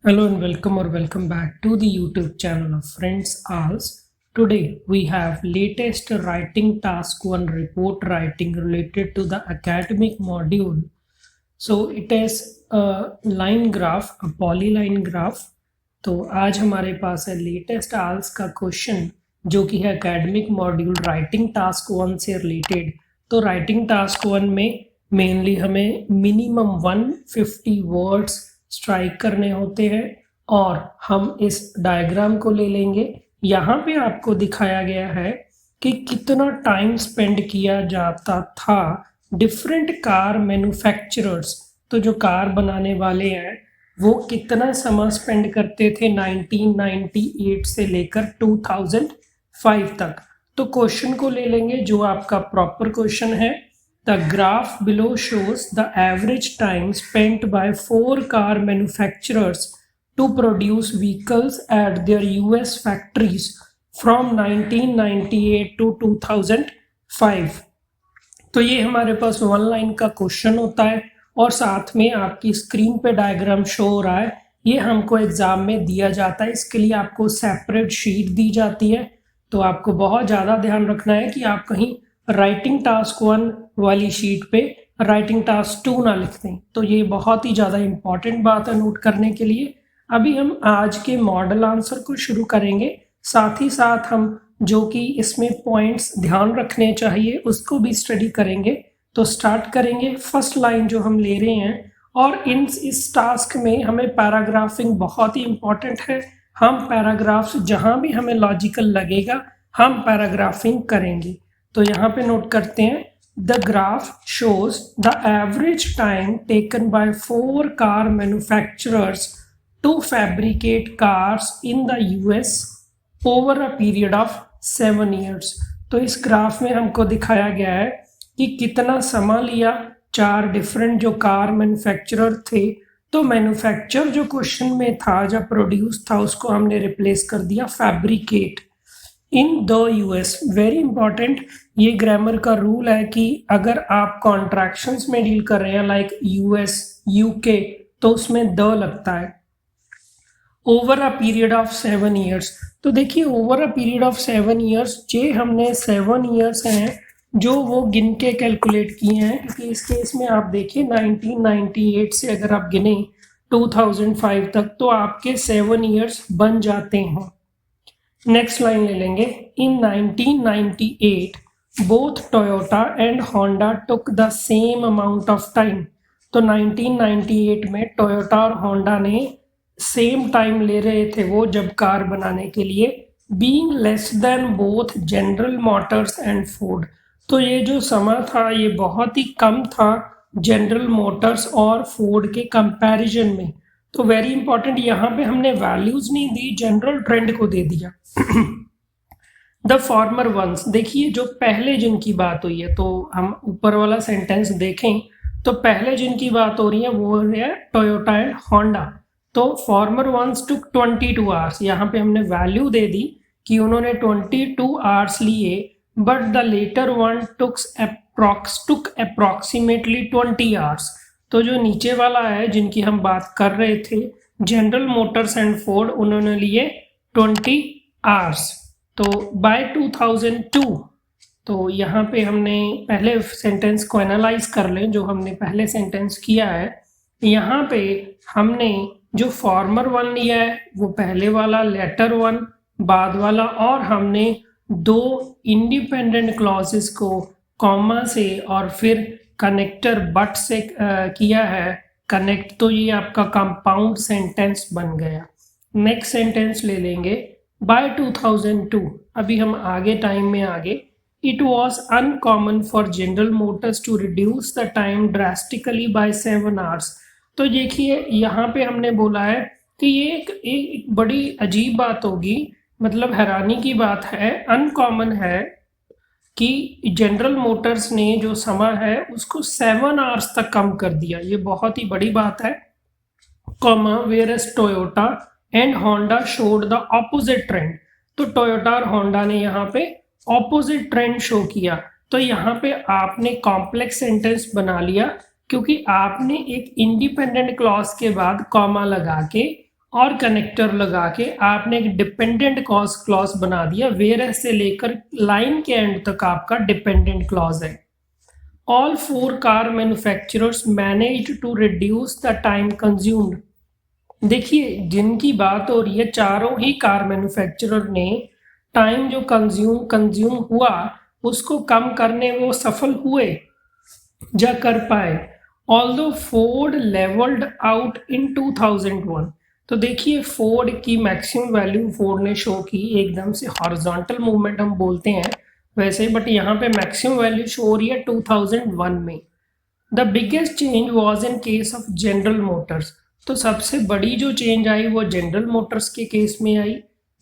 Hello and welcome back to the YouTube channel of Friends Alls. Today we have latest writing task 1 report writing related to the academic module. So it is a line graph, a polyline graph. तो आज हमारे पास है latest आल्स का question जो कि है academic module writing task 1 से related. तो राइटिंग टास्क 1 में मेनली हमें मिनिमम 150 वर्ड्स स्ट्राइक करने होते हैं और हम इस डायग्राम को ले लेंगे। यहाँ पे आपको दिखाया गया है कि कितना टाइम स्पेंड किया जाता था डिफरेंट कार मैन्युफैक्चरर्स। तो जो कार बनाने वाले हैं वो कितना समय स्पेंड करते थे 1998 से लेकर 2005 तक। तो क्वेश्चन को ले लेंगे जो आपका प्रॉपर क्वेश्चन है। The graph below shows the average time spent by 4 car manufacturers to produce vehicles at their US factories from 1998 to 2005। तो ये हमारे पास वन लाइन का क्वेश्चन होता है और साथ में आपकी स्क्रीन पे डायग्राम शो हो रहा है। ये हमको एग्जाम में दिया जाता है, इसके लिए आपको सेपरेट शीट दी जाती है। तो आपको बहुत ज़्यादा ध्यान रखना है कि आप कहीं राइटिंग टास्क 1 वाली शीट पे राइटिंग टास्क 2 ना लिख दें। तो ये बहुत ही ज़्यादा इम्पॉर्टेंट बात है नोट करने के लिए। अभी हम आज के मॉडल आंसर को शुरू करेंगे, साथ ही साथ हम जो कि इसमें पॉइंट्स ध्यान रखने चाहिए उसको भी स्टडी करेंगे। तो स्टार्ट करेंगे फर्स्ट लाइन जो हम ले रहे हैं, और इस टास्क में हमें पैराग्राफिंग बहुत ही इम्पॉर्टेंट है। हम पैराग्राफ्स जहाँ भी हमें लॉजिकल लगेगा हम पैराग्राफिंग करेंगे। तो यहाँ पे नोट करते हैं, the graph shows the average time taken by 4 car manufacturers to fabricate cars in the US over a period of 7 years। तो इस ग्राफ में हमको दिखाया गया है कि कितना समय लिया 4 डिफरेंट जो कार मैन्युफैक्चरर थे। तो मैन्युफैक्चर जो क्वेश्चन में था, जब प्रोड्यूस था उसको हमने रिप्लेस कर दिया fabricate in the US. Very important, ये ग्रामर का रूल है कि अगर आप कॉन्ट्रैक्शंस में डील कर रहे हैं लाइक यूएस यूके तो उसमें द लगता है। Over a period of 7 years, तो देखिए over a period of 7 years, जे हमने 7 years हैं जो वो गिन के कैलकुलेट किए हैं, क्योंकि इस केस में आप देखिए 1998 से अगर आप गिने 2005 तक तो आपके 7 years बन जाते हैं। नेक्स्ट लाइन ले लेंगे, इन 1998 both Toyota and Honda took the same amount of time. तो 1998 में टोयोटा और होंडा ने सेम टाइम ले रहे थे वो जब कार बनाने के लिए, being less than both general Motors and Ford. तो ये जो समय था ये बहुत ही कम था जनरल मोटर्स और फोर्ड के कंपैरिजन में। तो वेरी इंपॉर्टेंट, यहाँ पे हमने वैल्यूज नहीं दी, जनरल ट्रेंड को दे दिया। द फॉर्मर वंस, देखिए जो पहले जिनकी बात हुई है, तो हम ऊपर वाला सेंटेंस देखें तो पहले जिनकी बात हो रही है वो है टोयोटा एंड होंडा। तो फॉर्मर वंस टुक 22 hours, यहाँ पे हमने वैल्यू दे दी कि उन्होंने 22 hours लिए, but the latter one took approximately 20 hours। तो जो नीचे वाला है जिनकी हम बात कर रहे थे जनरल मोटर्स एंड फोर्ड, उन्होंने लिए 20 hours। तो बाय 2002, तो यहाँ पे हमने पहले सेंटेंस को एनालाइज कर लें जो हमने पहले सेंटेंस किया है। यहाँ पे हमने जो फॉर्मर वन लिया है वो पहले वाला, लेटर वन बाद वाला, और हमने 2 इंडिपेंडेंट क्लॉजेस को कॉमा से और फिर कनेक्टर बट से किया है कनेक्ट। तो ये आपका कंपाउंड सेंटेंस बन गया। नेक्स्ट सेंटेंस ले लेंगे, बाय 2002, अभी हम आगे टाइम में आगे, it was uncommon for General Motors to reduce the time drastically by 7 hours। तो देखिए यहाँ पे हमने बोला है कि ये एक बड़ी अजीब बात होगी, मतलब हैरानी की बात है, अनकॉमन है कि जनरल मोटर्स ने जो समय है उसको 7 hours तक कम कर दिया। ये बहुत ही बड़ी बात है। Comma whereas Toyota and Honda showed the opposite trend. तो टोयोटा और होंडा ने यहाँ पे ऑपोजिट ट्रेंड शो किया। तो यहाँ पे आपने कॉम्प्लेक्स सेंटेंस बना लिया क्योंकि आपने एक इंडिपेंडेंट क्लॉज के बाद कॉमा लगा के और कनेक्टर लगा के आपने एक डिपेंडेंट क्लॉज क्लॉज बना दिया, वेयर से लेकर लाइन के एंड तक आपका डिपेंडेंट क्लॉज है। All 4 car manufacturers manage to reduce the time consumed. देखिए जिनकी बात हो रही है, चारों ही कार मैन्युफैक्चरर ने टाइम जो कंज्यूम हुआ उसको कम करने में वो सफल हुए या कर पाए। Although Ford levelled out in 2001। तो देखिए फोर्ड की मैक्सिमम वैल्यू फोर्ड ने शो की, एकदम से हॉरिजॉन्टल मूवमेंट हम बोलते हैं वैसे, बट यहाँ पे मैक्सिमम वैल्यू शो हो रही है 2001 में। The biggest change was in case of general Motors. तो सबसे बड़ी जो चेंज आई वो जनरल मोटर्स के केस में I,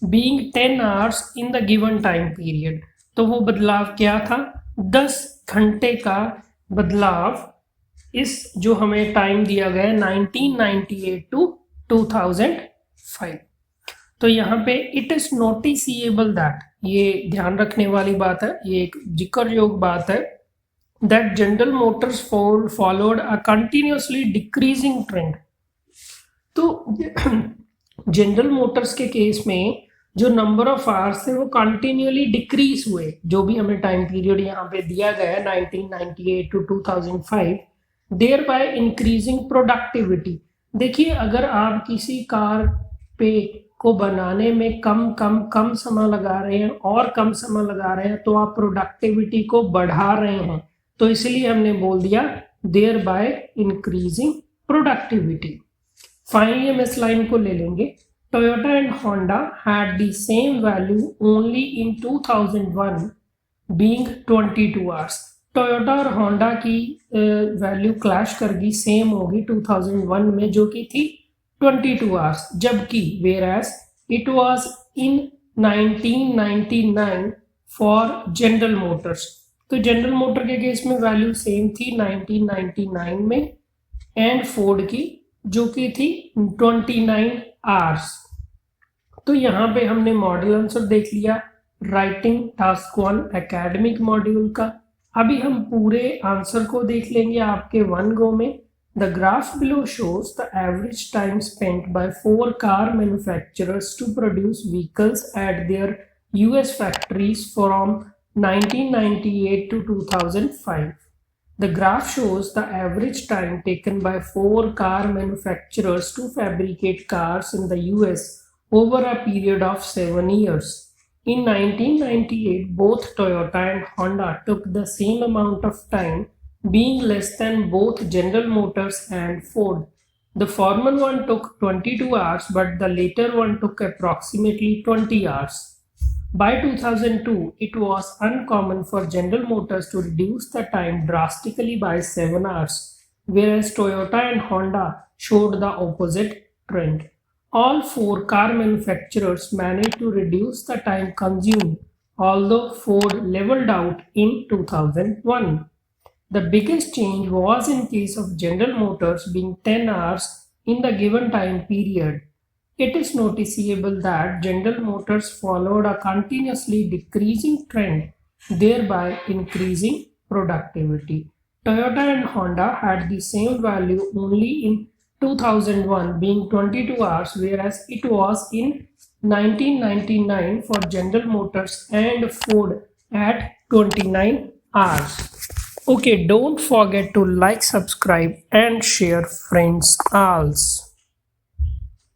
being 10 hours in the given time period. तो वो बदलाव क्या था, 10 घंटे का बदलाव इस जो हमें टाइम दिया गया 1998 टू 2005। तो यहाँ पे इट इज नोटिसिएबल दैट, ये ध्यान रखने वाली बात है, ये एक जिक्र योग बात है, that General Motors followed a continuously decreasing trend। तो जनरल मोटर्स के केस में जो नंबर ऑफ आवर्स थे वो कंटिन्यूअली डिक्रीज हुए, जो भी हमें टाइम पीरियड यहाँ पे दिया गया है 1998 to 2005, thereby increasing productivity. देखिए अगर आप किसी कार पे को बनाने में कम समय लगा रहे हैं और कम समय लगा रहे हैं तो आप प्रोडक्टिविटी को बढ़ा रहे हैं, तो इसलिए हमने बोल दिया thereby increasing productivity. Finally हम इस लाइन को ले लेंगे, Toyota and Honda had the same value only in 2001 being 22 hours. Toyota और होंडा की वैल्यू क्लैश कर गई, सेम होगी 2001 में जो कि थी 22 आवर्स, जबकि whereas it was in 1999 for General Motors. तो जनरल मोटर के केस में वैल्यू सेम थी 1999 में, एंड फोर्ड की जो कि थी 29 आवर्स। तो यहाँ पे हमने मॉडल आंसर देख लिया राइटिंग टास्क 1 एकेडमिक मॉड्यूल का। अभी हम पूरे आंसर को देख लेंगे आपके 1 गो में। The graph below shows the average time spent by 4 car manufacturers to produce vehicles at their US factories from 1998 to 2005. The graph shows the average time taken by 4 car manufacturers to fabricate cars in the US over a period of 7 years. In 1998, both Toyota and Honda took the same amount of time, being less than both General Motors and Ford. The former one took 22 hours, but the later one took approximately 20 hours. By 2002, it was uncommon for General Motors to reduce the time drastically by 7 hours, whereas Toyota and Honda showed the opposite trend. All 4 car manufacturers managed to reduce the time consumed, although Ford leveled out in 2001. The biggest change was in case of General Motors being 10 hours in the given time period. It is noticeable that General Motors followed a continuously decreasing trend, thereby increasing productivity. Toyota and Honda had the same value only in 2001 being 22 hours, whereas it was in 1999 for General Motors and Ford at 29 hours. Okay, don't forget to like, subscribe and share friends alls.